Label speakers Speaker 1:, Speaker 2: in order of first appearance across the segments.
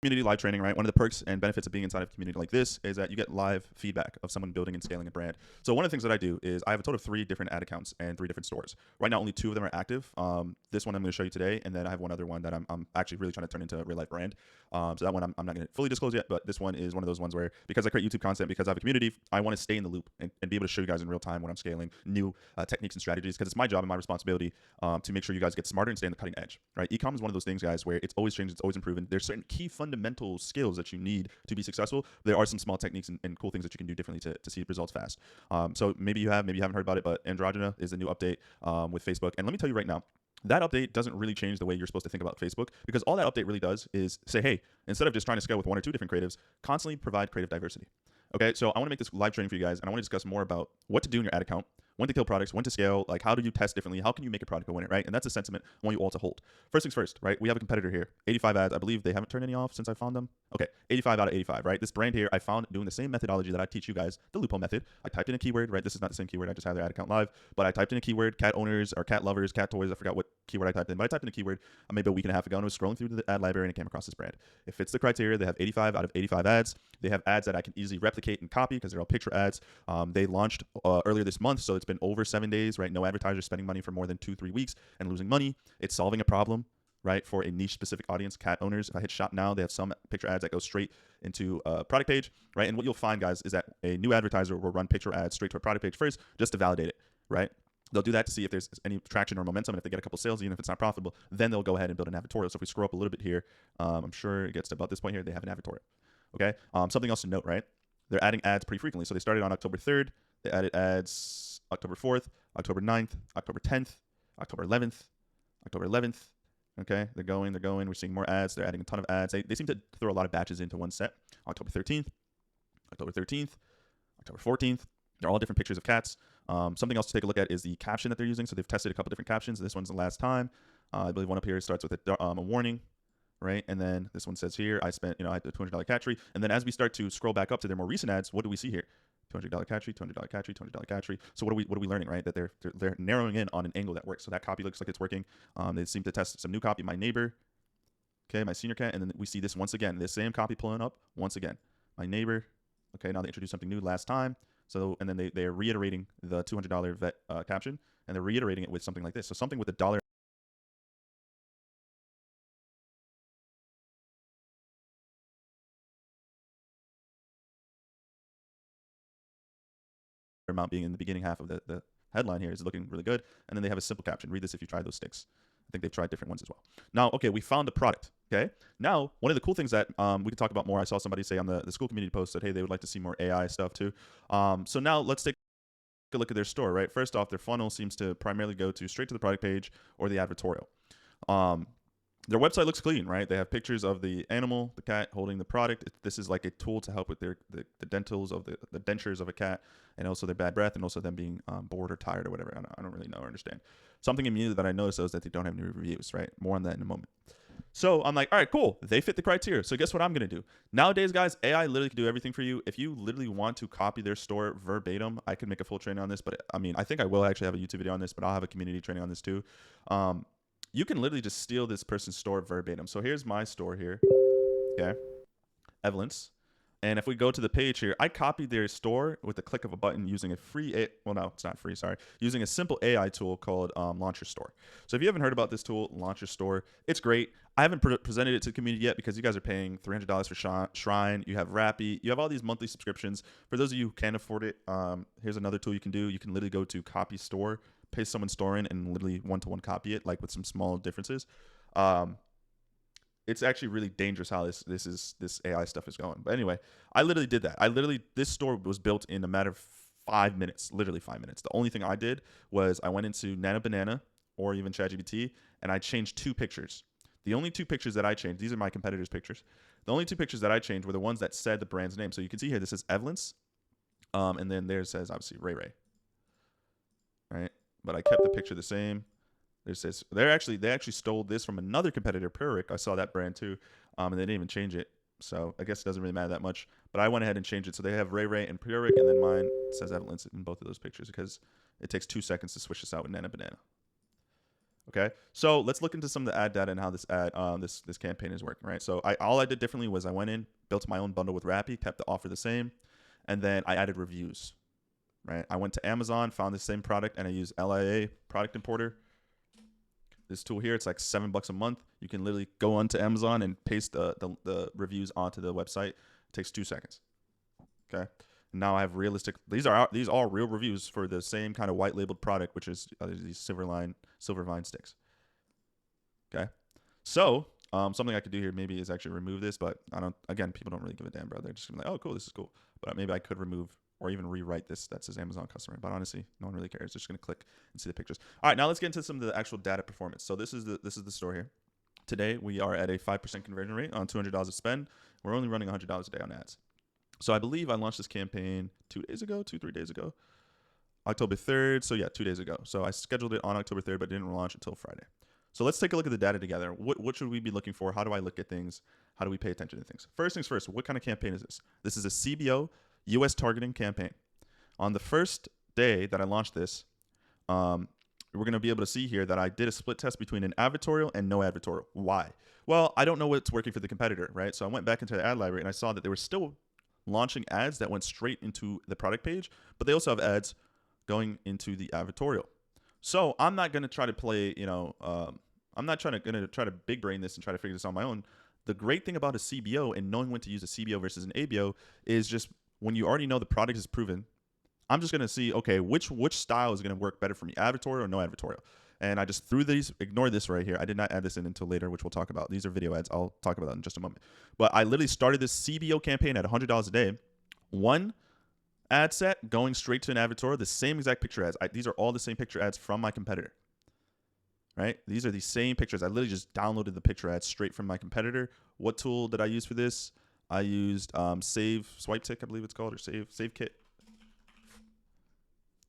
Speaker 1: community live training, right? One of the perks and benefits of being inside of a community like this is that you get live feedback of someone building and scaling a brand. So one of the things that I do is I have a total of 3 different ad accounts and 3 different stores. Right now, only 2 of them are active. This one I'm going to show you today, and then I have one other one that I'm actually really trying to turn into a real life brand. So that one I'm not going to fully disclose yet, but this one is one of those ones where because I create YouTube content, because I have a community, I want to stay in the loop and be able to show you guys in real time when I'm scaling new techniques and strategies, because it's my job and my responsibility to make sure you guys get smarter and stay on the cutting edge, right? E-com is one of those things, guys, where it's always changing, it's always improving. There's certain key fundamental skills that you need to be successful. There are some small techniques and cool things that you can do differently to see results fast. So maybe you haven't heard about it, but Androgena is a new update with Facebook. And let me tell you right now, that update doesn't really change the way you're supposed to think about Facebook, because all that update really does is say, hey, instead of just trying to scale with 1 or 2 different creatives, constantly provide creative diversity. Okay, so I want to make this live training for you guys, and I want to discuss more about what to do in your ad account, when to kill products, when to scale, like how do you test differently, how can you make a product a winner, right? And that's a sentiment I want you all to hold. First things first, right? We have a competitor here, 85 ads. I believe they haven't turned any off since I found them. Okay, 85 out of 85, right? This brand here, I found doing the same methodology that I teach you guys, the loophole method. I typed in a keyword, right? This is not the same keyword, I just have their ad account live, but I typed in a keyword, cat owners or cat lovers, cat toys. I forgot what keyword I typed in, but I typed in a keyword maybe a week and a half ago, and I was scrolling through the ad library and I came across this brand. It fits the criteria. They have 85 out of 85 ads. They have ads that I can easily replicate and copy because they're all picture ads. They launched earlier this month, so it's been over 7 days, right? No advertiser spending money for more than 2-3 weeks and losing money. It's solving a problem, right, for a niche specific audience, cat owners. If I hit shop now, they have some picture ads that go straight into a product page, right? And what you'll find, guys, is that a new advertiser will run picture ads straight to a product page first just to validate it, right? They'll do that to see if there's any traction or momentum, and if they get a couple sales, even if it's not profitable, then they'll go ahead and build an advertorial. So if we scroll up a little bit here, I'm sure it gets to about this point here, they have an advertorial. Okay, something else to note, right? They're adding ads pretty frequently. So they started on October 3rd. They added ads October 4th, October 9th, October 10th, October 11th, October 11th. Okay, they're going. We're seeing more ads. They're adding a ton of ads. They seem to throw a lot of batches into one set. October 13th, October 13th, October 14th. They're all different pictures of cats. Something else to take a look at is the caption that they're using. So they've tested a couple different captions. This one's the last time. I believe one up here starts with a warning, right? And then this one says here, I spent, I had the $200 cat tree. And then as we start to scroll back up to their more recent ads, what do we see here? $200 cat tree, $200 cat tree, $200 cat tree. So what are we learning, right? That they're narrowing in on an angle that works. So that copy looks like it's working. They seem to test some new copy, my neighbor, okay, my senior cat, and then we see this once again, this same copy pulling up once again, my neighbor. Okay, now they introduced something new last time. So, and then they're reiterating the $200 vet caption, and they're reiterating it with something like this. So something with a dollar amount being in the beginning half of the headline here is looking really good. And then they have a simple caption. Read this if you tried those sticks. I think they've tried different ones as well. Now, okay, we found the product. Okay. Now, one of the cool things that we can talk about more, I saw somebody say on the school community post that, hey, they would like to see more AI stuff too. So now let's take a look at their store, right? First off, their funnel seems to primarily go to straight to the product page or the advertorial. Their website looks clean, right? They have pictures of the animal, the cat holding the product. This is like a tool to help with the dentals of the dentures of a cat, and also their bad breath, and also them being bored or tired or whatever. I don't really know or understand. Something immediately that I noticed is that they don't have any reviews, right? More on that in a moment. So I'm like, all right, cool. They fit the criteria. So guess what I'm going to do? Nowadays, guys, AI literally can do everything for you. If you literally want to copy their store verbatim, I could make a full training on this. But I mean, I think I will actually have a YouTube video on this, but I'll have a community training on this too. You can literally just steal this person's store verbatim. So here's my store here. Okay. Evelyn's. And if we go to the page here, I copied their store with the click of a button using a well, no, it's not free, sorry. Using a simple AI tool called Launch Your Store. So if you haven't heard about this tool, Launch Your Store, it's great. I haven't presented it to the community yet because you guys are paying $300 for Shrine. You have Rappi. You have all these monthly subscriptions. For those of you who can't afford it, here's another tool you can do. You can literally go to Copy Store, paste someone's store in, and literally one-to-one copy it, like with some small differences. It's actually really dangerous how this AI stuff is going. But anyway, I literally did that. This store was built in a matter of 5 minutes, literally 5 minutes. The only thing I did was I went into Nano Banana or even ChatGPT, and I changed 2 pictures. The only 2 pictures that I changed, these are my competitors' pictures. The only 2 pictures that I changed were the ones that said the brand's name. So you can see here, this is Evelyn's, and then there says obviously Ray Ray, right? But I kept the picture the same. They actually stole this from another competitor, Puric. I saw that brand too, and they didn't even change it. So I guess it doesn't really matter that much. But I went ahead and changed it. So they have Ray Ray and Puric, and then mine says Evelyn's in both of those pictures because it takes 2 seconds to switch this out with Nana Banana. Okay, so let's look into some of the ad data and how this this campaign is working, right? So all I did differently was I went in, built my own bundle with Rappi, kept the offer the same, and then I added reviews, right? I went to Amazon, found the same product, and I used LIA Product Importer. This tool here, it's like $7 a month. You can literally go onto Amazon and paste the reviews onto the website. It takes 2 seconds. Okay. Now I have realistic. These are real reviews for the same kind of white labeled product, which is these silver vine sticks. Okay. So something I could do here maybe is actually remove this, but I don't. Again, people don't really give a damn, bro. They're just gonna be like, oh, cool, this is cool. But maybe I could remove or even rewrite this that says Amazon customer. But honestly, no one really cares. They're just gonna click and see the pictures. All right, now let's get into some of the actual data performance. So this is the store here. Today we are at a 5% conversion rate on $200 of spend. We're only running $100 a day on ads. So I believe I launched this campaign 3 days ago, October 3rd. So yeah, 2 days ago. So I scheduled it on October 3rd, but didn't launch until Friday. So let's take a look at the data together. What should we be looking for? How do I look at things? How do we pay attention to things? First things first, what kind of campaign is this? This is a CBO US targeting campaign. On the first day that I launched this, we're going to be able to see here that I did a split test between an advertorial and no advertorial. Why? Well, I don't know what's working for the competitor, right? So I went back into the ad library and I saw that they were still launching ads that went straight into the product page, but they also have ads going into the advertorial. So I'm not going to try to play, I'm not going to try to big brain this and try to figure this on my own. The great thing about a CBO and knowing when to use a CBO versus an ABO is just when you already know the product is proven, I'm just going to see, okay, which style is going to work better for me, advertorial or no advertorial. And I just threw these, ignore this right here. I did not add this in until later, which we'll talk about. These are video ads. I'll talk about that in just a moment. But I literally started this CBO campaign at $100 a day. One ad set going straight to an advertorial, the same exact picture ads. These are all the same picture ads from my competitor, right? These are the same pictures. I literally just downloaded the picture ads straight from my competitor. What tool did I use for this? I used SwipeTick, I believe it's called, or SaveKit,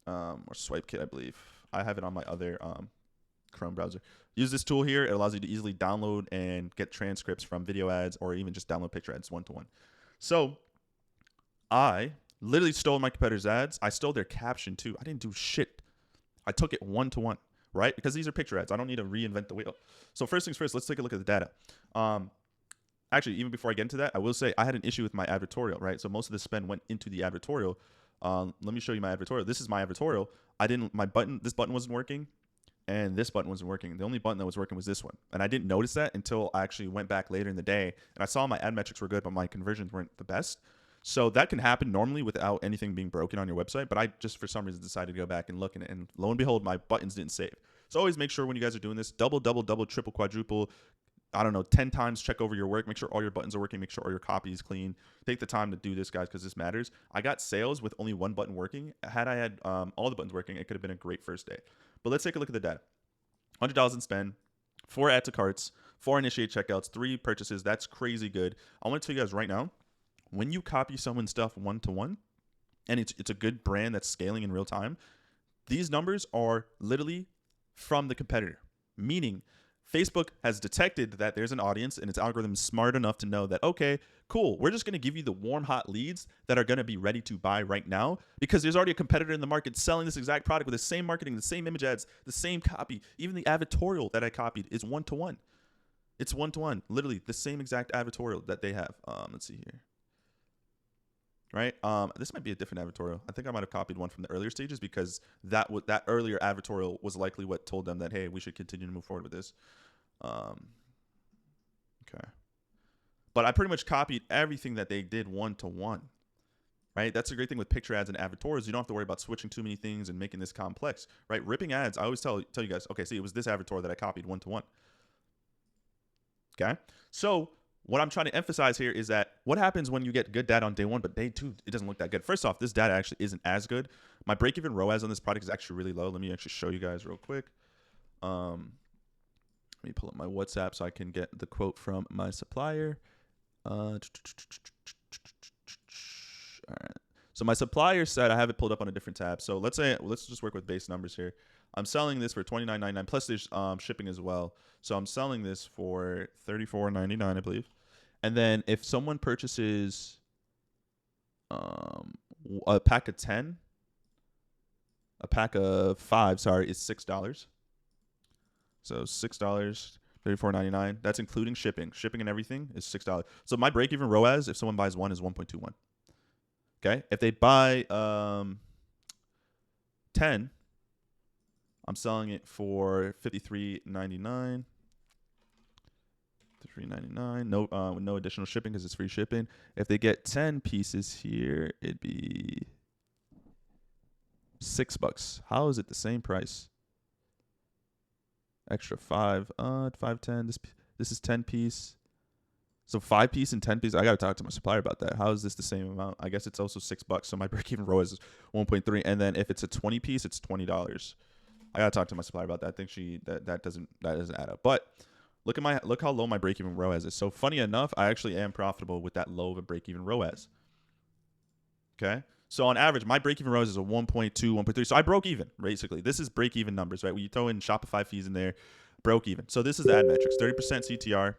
Speaker 1: or SwipeKit, I believe. I have it on my other Chrome browser. Use this tool here. It allows you to easily download and get transcripts from video ads or even just download picture ads one-to-one. So I literally stole my competitor's ads. I stole their caption too. I didn't do shit. I took it one-to-one, right? Because these are picture ads. I don't need to reinvent the wheel. So first things first, let's take a look at the data. Actually, even before I get into that, I will say I had an issue with my advertorial, right? So most of the spend went into the advertorial. Let me show you my advertorial. This is my advertorial. This button wasn't working, and this button wasn't working. The only button that was working was this one. And I didn't notice that until I actually went back later in the day, and I saw my ad metrics were good, but my conversions weren't the best. So that can happen normally without anything being broken on your website, but I just for some reason decided to go back and look, and lo and behold, my buttons didn't save. So always make sure when you guys are doing this, double, triple, quadruple, 10 times check over your work. Make sure all your buttons are working. Make sure all your copy is clean. Take the time to do this, guys, because this matters. I got sales with only one button working. Had I had all the buttons working, it could have been a great first day. But let's take a look at the data. $100 in spend, 4 add to carts, 4 initiate checkouts, 3 purchases. That's crazy good. I want to tell you guys right now, when you copy someone's stuff one-to-one, and it's a good brand that's scaling in real time, these numbers are literally from the competitor, meaning Facebook has detected that there's an audience and its algorithm is smart enough to know that, okay, cool, we're just going to give you the warm, hot leads that are going to be ready to buy right now because there's already a competitor in the market selling this exact product with the same marketing, the same image ads, the same copy. Even the advertorial that I copied is one-to-one. It's one-to-one, literally the same exact advertorial that they have. Let's see here. Right? This might be a different advertorial. I think I might have copied one from the earlier stages because that earlier advertorial was likely what told them that, hey, we should continue to move forward with this. Okay. But I pretty much copied everything that they did one-to-one. Right? That's a great thing with picture ads and advertorials. You don't have to worry about switching too many things and making this complex. Right? Ripping ads, I always tell you guys, okay, see, it was this advertorial that I copied one-to-one. Okay? So what I'm trying to emphasize here is that what happens when you get good data on day one, but day 2, it doesn't look that good. First off, this data actually isn't as good. My break-even ROAS on this product is actually really low. Let me actually show you guys real quick. Let me pull up my WhatsApp so I can get the quote from my supplier. All right. So my supplier said, I have it pulled up on a different tab. So let's just work with base numbers here. I'm selling this for $29.99 plus there's shipping as well. So I'm selling this for $34.99, I believe. And then if someone purchases a pack of 10, a pack of 5, sorry, is $6. So $6, $34.99. That's including shipping. Shipping and everything is $6. So my break-even ROAS, if someone buys one, is 1.21. Okay, if they buy 10, I'm selling it for $53.99. $3.99. No, with no additional shipping because it's free shipping. If they get 10 pieces here, it'd be $6. How is it the same price? Extra 5. 510. This is 10 piece. So 5 piece and 10 piece. I gotta talk to my supplier about that. How is this the same amount? I guess it's also $6. So my break even ROAS is 1.3. And then if it's a 20 piece, it's $20. I gotta talk to my supplier about that. I think that doesn't add up. But look how low my break even ROAS is. So funny enough, I actually am profitable with that low of a break even ROAS. Okay. So on average, my break even ROAS is a 1.2, 1.3. So I broke even, basically. This is break even numbers, right? When you throw in Shopify fees in there, broke even. So this is the ad metrics. 30% CTR,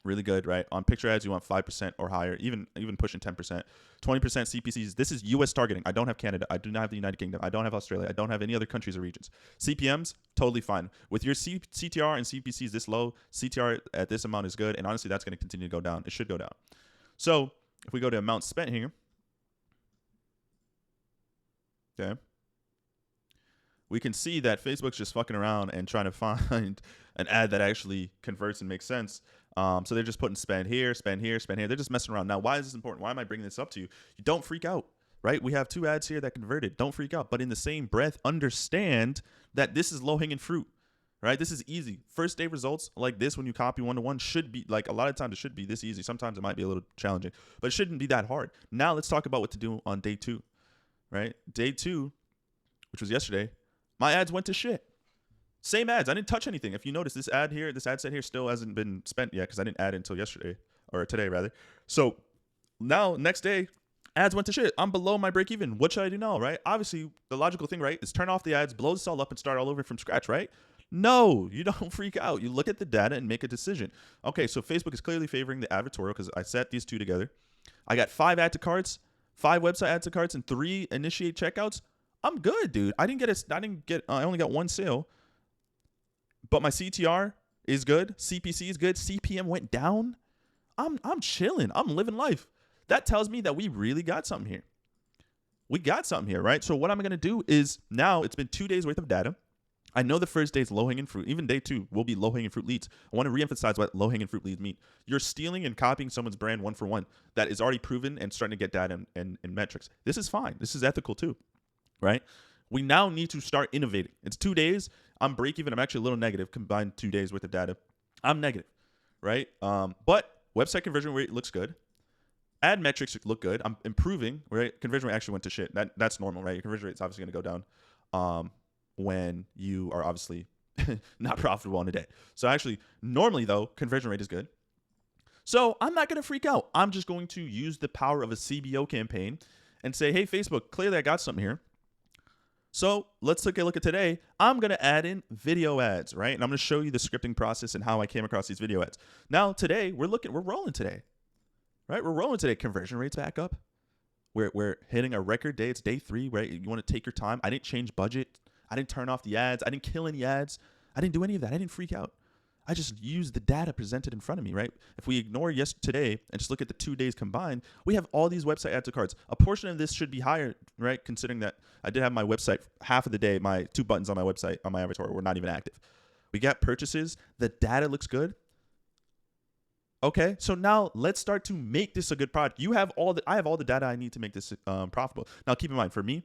Speaker 1: really good, right? On picture ads, you want 5% or higher, even pushing 10%. 20% CPCs. This is US targeting. I don't have Canada. I do not have the United Kingdom. I don't have Australia. I don't have any other countries or regions. CPMs, totally fine. With your CTR and CPCs this low, CTR at this amount is good. And honestly, that's going to continue to go down. It should go down. So if we go to amount spent here, okay, we can see that Facebook's just fucking around and trying to find an ad that actually converts and makes sense. So they're just putting spend here, spend here, spend here. They're just messing around. Now, why is this important? Why am I bringing this up to you? You don't freak out, right? We have 2 ads here that converted. Don't freak out. But in the same breath, understand that this is low-hanging fruit, right? This is easy. First day results like this when you copy one-to-one should be, like a lot of times it should be this easy. Sometimes it might be a little challenging, but it shouldn't be that hard. Now let's talk about what to do on day 2, right? Day 2, which was yesterday, my ads went to shit. Same ads. I didn't touch anything. If you notice, this ad set here still hasn't been spent yet because I didn't add it until yesterday, or today rather. So now next day, ads went to shit. I'm below my break even. What should I do now, right? Obviously, the logical thing, right, is turn off the ads, blow this all up, and start all over from scratch, right? No, you don't freak out. You look at the data and make a decision. Okay, so Facebook is clearly favoring the advertorial because I set these 2 together. I got 5 add to carts, 5 website add to carts, and 3 initiate checkouts. I'm good, dude. I only got 1 sale. But my CTR is good. CPC is good. CPM went down. I'm chilling. I'm living life. That tells me that we really got something here. We got something here, right? So what I'm going to do is now it's been 2 days worth of data. I know the first day is low-hanging fruit. Even day 2 will be low-hanging fruit leads. I want to reemphasize what low-hanging fruit leads mean. You're stealing and copying someone's brand one for one that is already proven and starting to get data and metrics. This is fine. This is ethical too, right? We now need to start innovating. It's 2 days. I'm break even. I'm actually a little negative combined 2 days worth of data. I'm negative, right? But website conversion rate looks good. Ad metrics look good. I'm improving, right? Conversion rate actually went to shit. That's normal, right? Your conversion rate's obviously going to go down when you are obviously not profitable on a day. So actually, normally though, conversion rate is good. So I'm not going to freak out. I'm just going to use the power of a CBO campaign and say, hey, Facebook, clearly I got something here. So let's take a look at today. I'm going to add in video ads, right? And I'm going to show you the scripting process and how I came across these video ads. Now, today, we're rolling today, right? We're rolling today. Conversion rates back up. We're hitting a record day. It's day 3, right? You want to take your time. I didn't change budget. I didn't turn off the ads. I didn't kill any ads. I didn't do any of that. I didn't freak out. I just used the data presented in front of me, right? If we ignore today and just look at the 2 days combined, we have all these website add to carts. A portion of this should be higher, right? Considering that I did have my website half of the day, my 2 buttons on my website, on my avatar were not even active. We got purchases. The data looks good. Okay, so now let's start to make this a good product. I have all the data I need to make this profitable. Now, keep in mind, for me,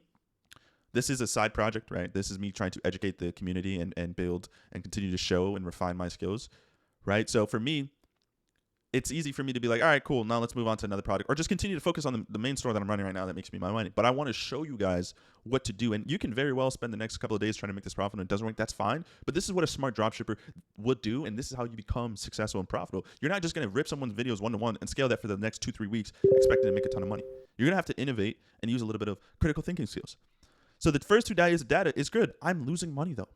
Speaker 1: this is a side project, right? This is me trying to educate the community and build and continue to show and refine my skills, right? So for me, it's easy for me to be like, all right, cool, now let's move on to another product, or just continue to focus on the main store that I'm running right now that makes me my money. But I want to show you guys what to do. And you can very well spend the next couple of days trying to make this profitable and it doesn't work. That's fine. But this is what a smart dropshipper would do. And this is how you become successful and profitable. You're not just going to rip someone's videos one-to-one and scale that for the next 2-3 weeks, expecting to make a ton of money. You're going to have to innovate and use a little bit of critical thinking skills. So the first 2 days of data is good. I'm losing money though.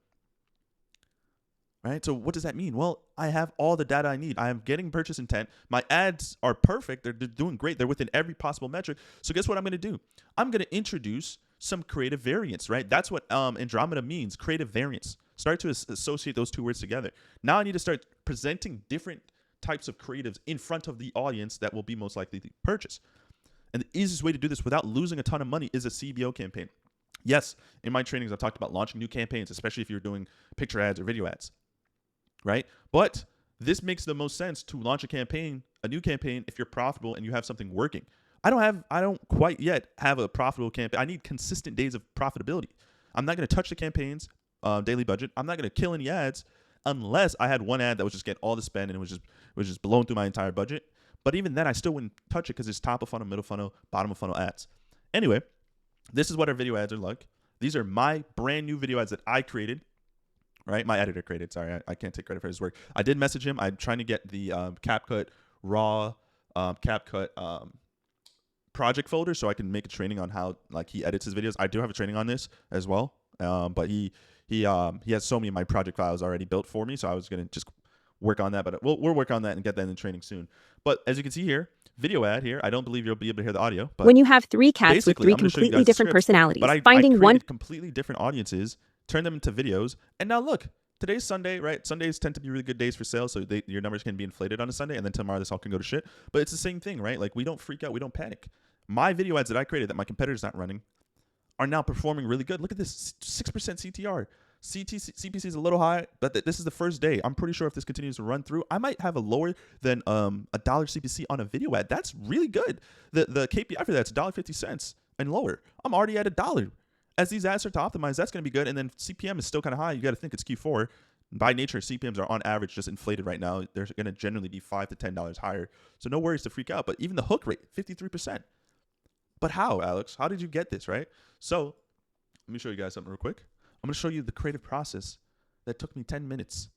Speaker 1: Right? So what does that mean? Well, I have all the data I need. I am getting purchase intent. My ads are perfect. They're doing great. They're within every possible metric. So guess what I'm going to do? I'm going to introduce some creative variance, right? That's what Andromeda means, creative variance. Start to associate those two words together. Now I need to start presenting different types of creatives in front of the audience that will be most likely to purchase. And the easiest way to do this without losing a ton of money is a CBO campaign. Yes, in my trainings, I've talked about launching new campaigns, especially if you're doing picture ads or video ads, right? But this makes the most sense to launch a new campaign, if you're profitable and you have something working. I don't quite yet have a profitable campaign. I need consistent days of profitability. I'm not going to touch the campaign's daily budget. I'm not going to kill any ads unless I had one ad that was just getting all the spend and it was just blowing through my entire budget. But even then, I still wouldn't touch it because it's top of funnel, middle funnel, bottom of funnel ads. Anyway, this is what our video ads are like. These are my brand new video ads that I created, right? My editor created. Sorry, I can't take credit for his work. I did message him. I'm trying to get the CapCut raw CapCut project folder so I can make a training on how like he edits his videos. I do have a training on this as well, but he has so many of my project files already built for me, so I was gonna just work on that. But we'll work on that and get that in the training soon. But as you can see here, video ad here. I don't believe you'll be able to hear the audio. But
Speaker 2: when you have 3 cats with 3 completely different personalities,
Speaker 1: but
Speaker 2: finding one
Speaker 1: completely different audiences, turn them into videos, and now look. Today's Sunday, right? Sundays tend to be really good days for sales, so your numbers can be inflated on a Sunday, and then tomorrow this all can go to shit. But it's the same thing, right? Like, we don't freak out, we don't panic. My video ads that I created that my competitor's not running are now performing really good. Look at this, 6% CTR. CPC is a little high, but this is the first day. I'm pretty sure if this continues to run through, I might have a lower than $1 CPC on a video ad. That's really good. The KPI for that's $1.50 and lower. I'm already at $1. As these ads start to optimize, that's going to be good. And then CPM is still kind of high. You got to think it's Q4. By nature, CPMs are on average just inflated right now. They're going to generally be $5 to $10 higher. So no worries to freak out. But even the hook rate, 53%. But how, Alex? How did you get this, right? So let me show you guys something real quick. I'm going to show you the creative process that took me 10 minutes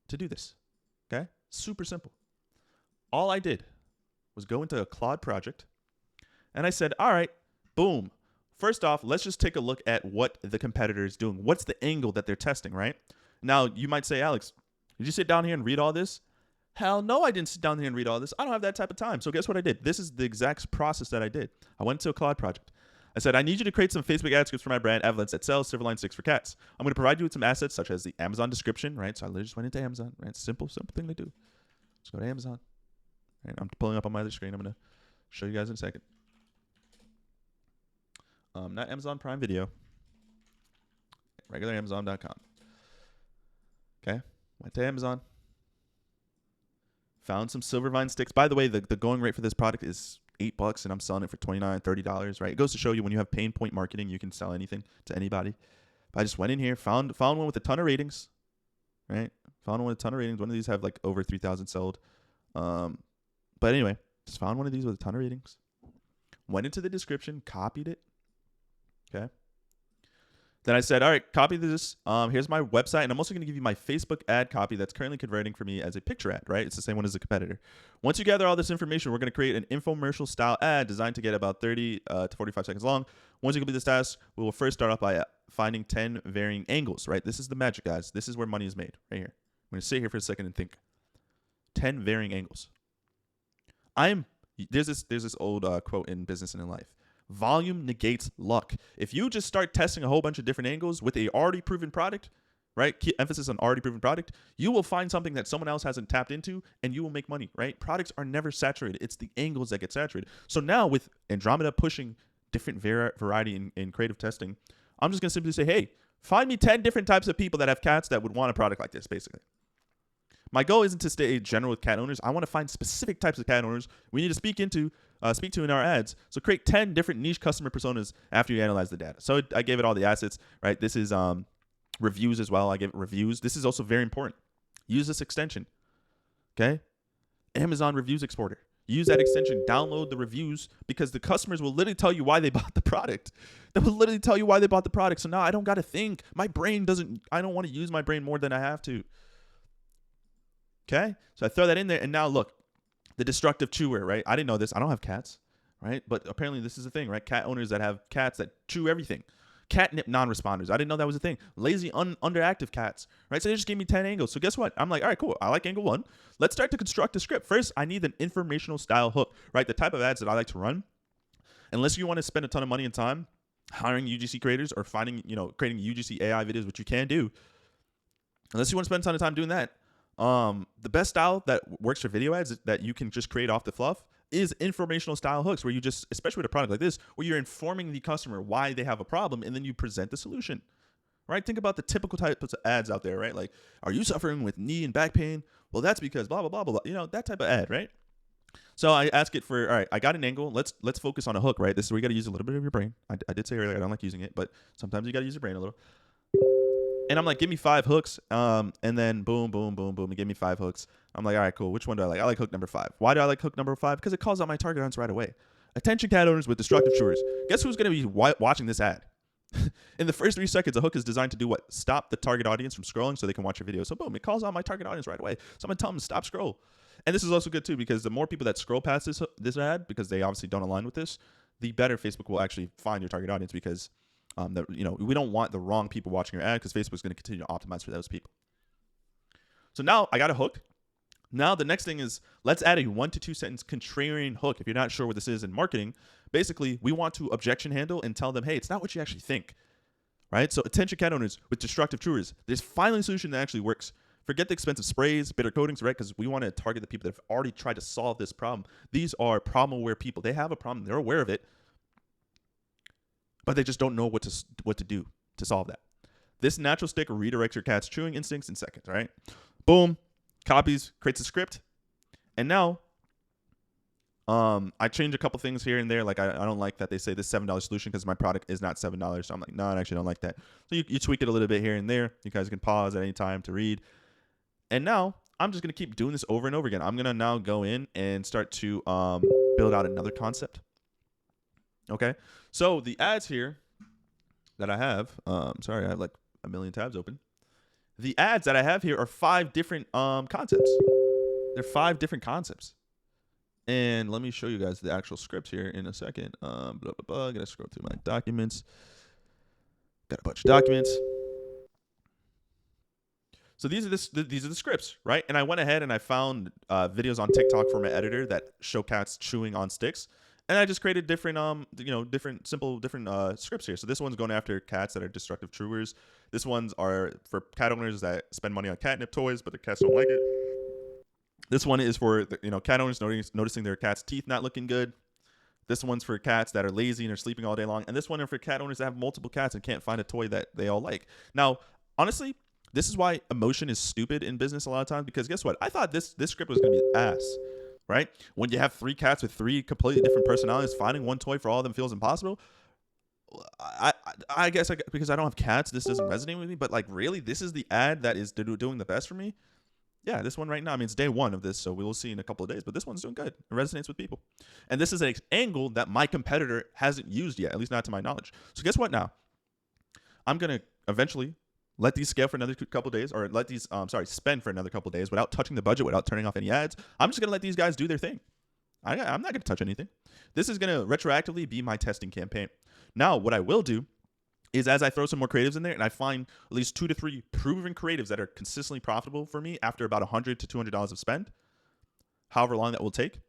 Speaker 1: to do this. Okay? Super simple. All I did was go into a Claude project, and I said, all right, boom. First off, let's just take a look at what the competitor is doing. What's the angle that they're testing, right? Now, you might say, Alex, did you sit down here and read all this? Hell no, I didn't sit down here and read all this. I don't have that type of time. So guess what I did? This is the exact process that I did. I went to a Claude project. I said, I need you to create some Facebook ad scripts for my brand, Avalanche, that sells Silverline sticks for cats. I'm going to provide you with some assets such as the Amazon description, right? So I literally just went into Amazon, right? Simple thing to do. Just go to Amazon. Right? I'm pulling up on my other screen. I'm going to show you guys in a second. Not Amazon Prime Video. Regular Amazon.com. Okay. Went to Amazon. Found some Silverline sticks. By the way, the going rate for this product is $8 and I'm selling it for $29, $30, right? It goes to show you when you have pain point marketing, you can sell anything to anybody. But I just went in here, found one with a ton of ratings, right? Found one with a ton of ratings. One of these have like over 3,000 sold. But anyway, just found one of these with a ton of ratings. Went into the description, copied it. Okay. Then I said, all right, copy this. Here's my website. And I'm also going to give you my Facebook ad copy that's currently converting for me as a picture ad, right? It's the same one as the competitor. Once you gather all this information, we're going to create an infomercial style ad designed to get about 30 to 45 seconds long. Once you complete this task, we will first start off by finding 10 varying angles, right? This is the magic, guys. This is where money is made, right here. I'm going to sit here for a second and think. 10 varying angles. There's this old quote in business and in life. Volume negates luck. If you just start testing a whole bunch of different angles with a already proven product, right? Key emphasis on already proven product, you will find something that someone else hasn't tapped into and you will make money, right? Products are never saturated. It's the angles that get saturated. So now with Andromeda pushing different variety in creative testing, I'm just going to simply say, hey, find me 10 different types of people that have cats that would want a product like this, basically. My goal isn't to stay general with cat owners. I want to find specific types of cat owners we need to speak to in our ads. So create 10 different niche customer personas after you analyze the data. So I gave it all the assets, right? This is reviews as well. I gave it reviews. This is also very important. Use this extension, okay? Amazon Reviews Exporter. Use that extension. Download the reviews because the customers will literally tell you why they bought the product. They will literally tell you why they bought the product. So now I don't got to think. I don't want to use my brain more than I have to. Okay, so I throw that in there, and now look, the destructive chewer, right? I didn't know this. I don't have cats, right? But apparently this is a thing, right? Cat owners that have cats that chew everything. Catnip non-responders. I didn't know that was a thing. Lazy, underactive cats, right? So they just gave me 10 angles. So guess what? I'm like, all right, cool. I like angle 1. Let's start to construct a script. First, I need an informational style hook, right? The type of ads that I like to run. Unless you want to spend a ton of money and time hiring UGC creators or creating UGC AI videos, which you can do, unless you want to spend a ton of time doing that, the best style that works for video ads that you can just create off the fluff is informational style hooks, where you just, especially with a product like this, where you're informing the customer why they have a problem, and then you present the solution. Right? Think about the typical types of ads out there, right? Like, are you suffering with knee and back pain? Well, that's because blah, blah, blah, blah, blah. You know, that type of ad, right? So I ask it for, all right, I got an angle. Let's focus on a hook, right? This is where you got to use a little bit of your brain. I did say earlier I don't like using it, but sometimes you got to use your brain a little. And I'm like, give me 5 hooks. And then boom, boom, boom, boom. You give me 5 hooks. I'm like, all right, cool. Which one do I like? I like hook number 5. Why do I like hook number 5? Because it calls out my target audience right away. Attention cat owners with destructive chewers. Guess who's going to be watching this ad? In the first 3 seconds, a hook is designed to do what? Stop the target audience from scrolling so they can watch your video. So boom, it calls out my target audience right away. So I'm going to tell them to stop scroll. And this is also good too, because the more people that scroll past this ad, because they obviously don't align with this, the better Facebook will actually find your target audience, because we don't want the wrong people watching your ad, because Facebook's going to continue to optimize for those people. So now I got a hook. Now the next thing is, let's add a 1 to 2 sentence contrarian hook. If you're not sure what this is in marketing, basically we want to objection handle and tell them, hey, it's not what you actually think, right? So attention cat owners with destructive chewers, there's finally a solution that actually works. Forget the expensive sprays, bitter coatings, right? Because we want to target the people that have already tried to solve this problem. These are problem-aware people. They have a problem. They're aware of it, but they just don't know what to do to solve that. This natural stick redirects your cat's chewing instincts in seconds, right? Boom. Copies, creates a script. And now I change a couple things here and there. Like I don't like that they say this $7 solution because my product is not $7. So I'm like, no, I actually don't like that. So you tweak it a little bit here and there. You guys can pause at any time to read. And now I'm just going to keep doing this over and over again. I'm going to now go in and start to build out another concept. Okay. So the ads here that I have, sorry, I have like a million tabs open. The ads that I have here are 5 different concepts. They're 5 different concepts. And let me show you guys the actual script here in a second. Blah, blah, blah. Gotta scroll through my documents. Got a bunch of documents. So these are the scripts, right? And I went ahead and I found videos on TikTok for my editor that show cats chewing on sticks. And I just created different simple scripts here. So this one's going after cats that are destructive chewers. This one's are for cat owners that spend money on catnip toys, but their cats don't like it. This one is for cat owners noticing their cat's teeth not looking good. This one's for cats that are lazy and are sleeping all day long. And this one is for cat owners that have multiple cats and can't find a toy that they all like. Now, honestly, this is why emotion is stupid in business a lot of times, because guess what? I thought this script was going to be ass. Right? When you have 3 cats with 3 completely different personalities, finding one toy for all of them feels impossible. I guess because I don't have cats, this doesn't resonate with me. But like, really, this is the ad that is doing the best for me? Yeah, this one right now. I mean, it's day 1 of this, so we will see in a couple of days. But this one's doing good. It resonates with people. And this is an angle that my competitor hasn't used yet, at least not to my knowledge. So guess what now? I'm going to eventually let these scale for another couple days, or let these, spend for another couple days without touching the budget, without turning off any ads. I'm just going to let these guys do their thing. I'm not going to touch anything. This is going to retroactively be my testing campaign. Now, what I will do is, as I throw some more creatives in there and I find at least 2 to 3 proven creatives that are consistently profitable for me after about $100 to $200 of spend, however long that will take,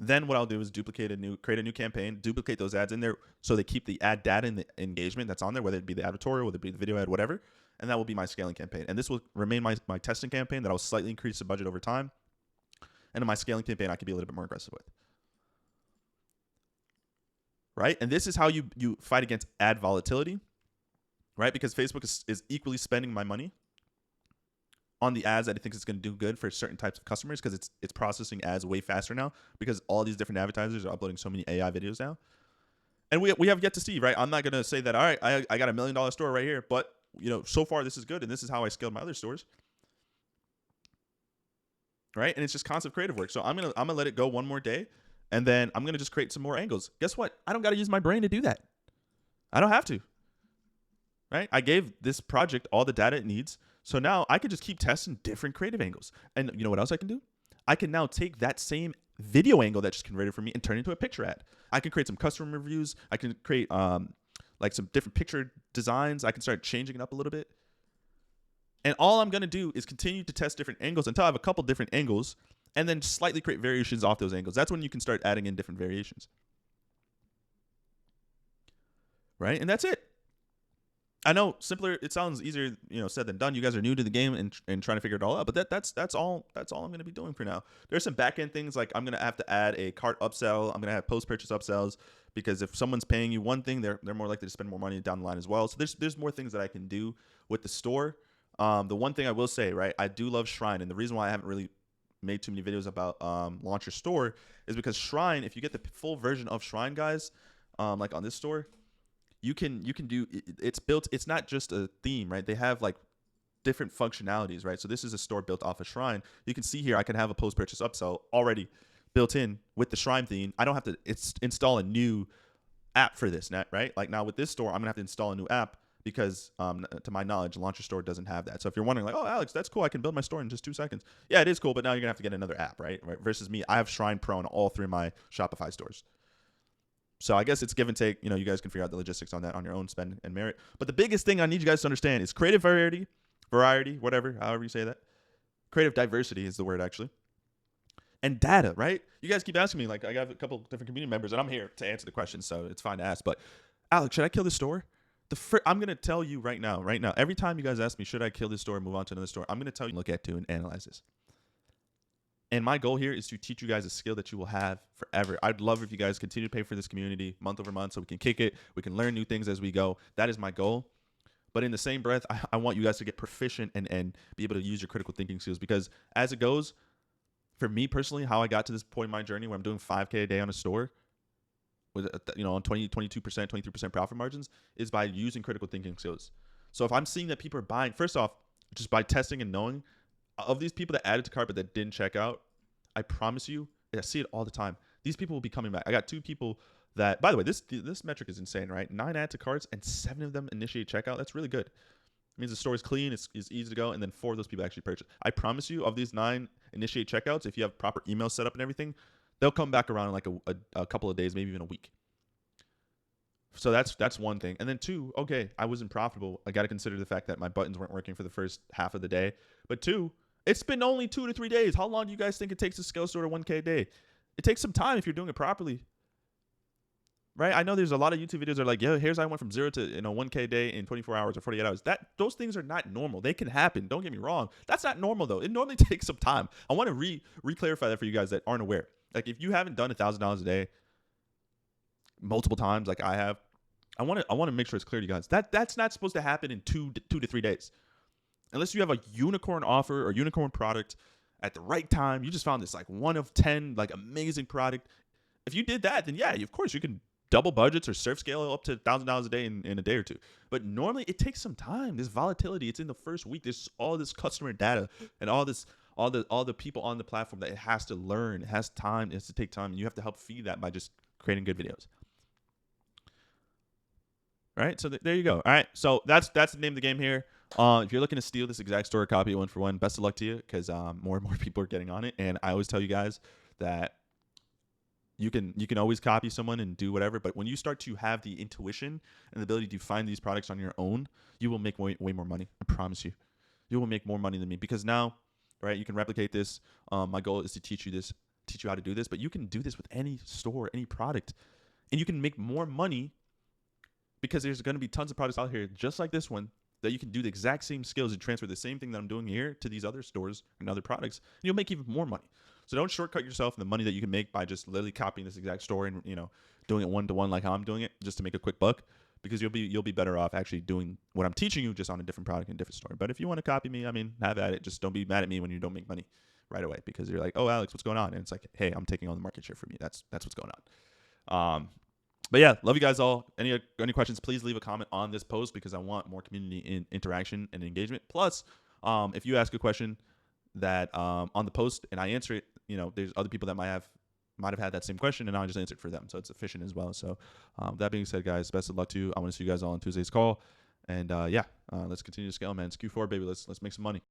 Speaker 1: then what I'll do is create a new campaign, duplicate those ads in there so they keep the ad data and the engagement that's on there, whether it be the editorial, whether it be the video ad, whatever. And that will be my scaling campaign. And this will remain my testing campaign that I'll slightly increase the budget over time. And in my scaling campaign, I can be a little bit more aggressive with. Right? And this is how you fight against ad volatility, right? Because Facebook is equally spending my money on the ads that it thinks it's going to do good for certain types of customers, because it's processing ads way faster now, because all these different advertisers are uploading so many AI videos now. And we have yet to see, right? I'm not going to say that, all right, I got $1 million store right here, but so far this is good, and this is how I scaled my other stores. Right? And it's just concept creative work. So I'm gonna let it go one more day, and then I'm gonna just create some more angles. Guess what? I don't gotta use my brain to do that. I don't have to. Right? I gave this project all the data it needs. So now I can just keep testing different creative angles. And you know what else I can do? I can now take that same video angle that just converted for me and turn it into a picture ad. I can create some custom reviews. I can create like some different picture designs. I can start changing it up a little bit. And all I'm going to do is continue to test different angles until I have a couple different angles, and then slightly create variations off those angles. That's when you can start adding in different variations. Right? And that's it. I know simpler. It sounds easier, said than done. You guys are new to the game and trying to figure it all out. But that's all I'm going to be doing for now. There's some back end things like I'm going to have to add a cart upsell. I'm going to have post purchase upsells because if someone's paying you one thing, they're more likely to spend more money down the line as well. So there's more things that I can do with the store. The one thing I will say, right, I do love Shrine, and the reason why I haven't really made too many videos about launch your store is because Shrine, if you get the full version of Shrine, guys, like on this store, you can do it's built. It's not just a theme, right? They have like different functionalities, right? So this is a store built off of Shrine. You can see here I can have a post purchase upsell already built in with the Shrine theme. I don't have to install a new app for this, right? Like now with this store, I'm gonna have to install a new app because to my knowledge, Launcher Store doesn't have that. So if you're wondering like, oh, Alex, that's cool, I can build my store in just 2 seconds. Yeah, it is cool, but now you're gonna have to get another app, right? Versus me, I have Shrine Pro on all 3 of my Shopify stores. So I guess it's give and take. You guys can figure out the logistics on that on your own spend and merit. But the biggest thing I need you guys to understand is creative variety, whatever, however you say that. Creative diversity is the word, actually. And data, right? You guys keep asking me, like, I got a couple different community members, and I'm here to answer the questions, so it's fine to ask. But, Alex, should I kill this store? I'm going to tell you right now, every time you guys ask me, should I kill this store and move on to another store, I'm going to tell you, look at to and analyze this. And my goal here is to teach you guys a skill that you will have forever. I'd love if you guys continue to pay for this community month over month so we can kick it. We can learn new things as we go. That is my goal. But in the same breath, I want you guys to get proficient and be able to use your critical thinking skills, because as it goes, for me personally, how I got to this point in my journey where I'm doing 5K a day on a store with, on 22%, 23% profit margins is by using critical thinking skills. So if I'm seeing that people are buying, first off, just by testing and knowing, of these people that added to cart but that didn't check out, I promise you, I see it all the time. These people will be coming back. I got 2 people that, by the way, this metric is insane, right? 9 add to carts and 7 of them initiate checkout. That's really good. It means the store is clean, it's easy to go, and then 4 of those people actually purchase. I promise you, of these 9 initiate checkouts, if you have proper email set up and everything, they'll come back around in like a couple of days, maybe even a week. So that's one thing. And then 2, okay, I wasn't profitable. I got to consider the fact that my buttons weren't working for the first half of the day. But 2, it's been only 2 to 3 days. How long do you guys think it takes to scale store to 1K a day? It takes some time if you're doing it properly, right? I know there's a lot of YouTube videos that are like, yo, here's how I went from 0 to 1K a day in 24 hours or 48 hours. Those things are not normal. They can happen. Don't get me wrong. That's not normal though. It normally takes some time. I want to re-clarify that for you guys that aren't aware. Like if you haven't done $1,000 a day multiple times like I have, I want to make sure it's clear to you guys. That's not supposed to happen in 2 to 3 days. Unless you have a unicorn offer or unicorn product at the right time, you just found this like 1 of 10 like amazing product. If you did that, then yeah, of course you can double budgets or surf scale up to $1,000 a day in a day or 2. But normally it takes some time. There's volatility. It's in the first week. There's all this customer data and all the people on the platform that it has to learn. It has time. It has to take time. And you have to help feed that by just creating good videos. All right, so there you go. All right, so that's the name of the game here. If you're looking to steal this exact store copy 1 for 1, best of luck to you, because more and more people are getting on it. And I always tell you guys that you can always copy someone and do whatever, but when you start to have the intuition and the ability to find these products on your own, you will make way more money. I promise you. You will make more money than me, because now, right, you can replicate this. My goal is to teach you how to do this, but you can do this with any store, any product, and you can make more money because there's going to be tons of products out here just like this one that you can do the exact same skills and transfer the same thing that I'm doing here to these other stores and other products, and you'll make even more money. So don't shortcut yourself in the money that you can make by just literally copying this exact store and doing it 1-to-1 like how I'm doing it just to make a quick buck, because you'll be better off actually doing what I'm teaching you just on a different product and a different store. But if you want to copy me, I mean, have at it. Just don't be mad at me when you don't make money right away, because you're like, oh, Alex, what's going on? And it's like, hey, I'm taking all the market share from you. That's what's going on. But yeah, love you guys all. Any questions, please leave a comment on this post, because I want more community interaction and engagement. Plus, if you ask a question that on the post and I answer it, there's other people that might have had that same question, and I'll just answer it for them. So it's efficient as well. So that being said, guys, best of luck to you. I want to see you guys all on Tuesday's call. And let's continue to scale, man. It's Q4, baby. Let's make some money.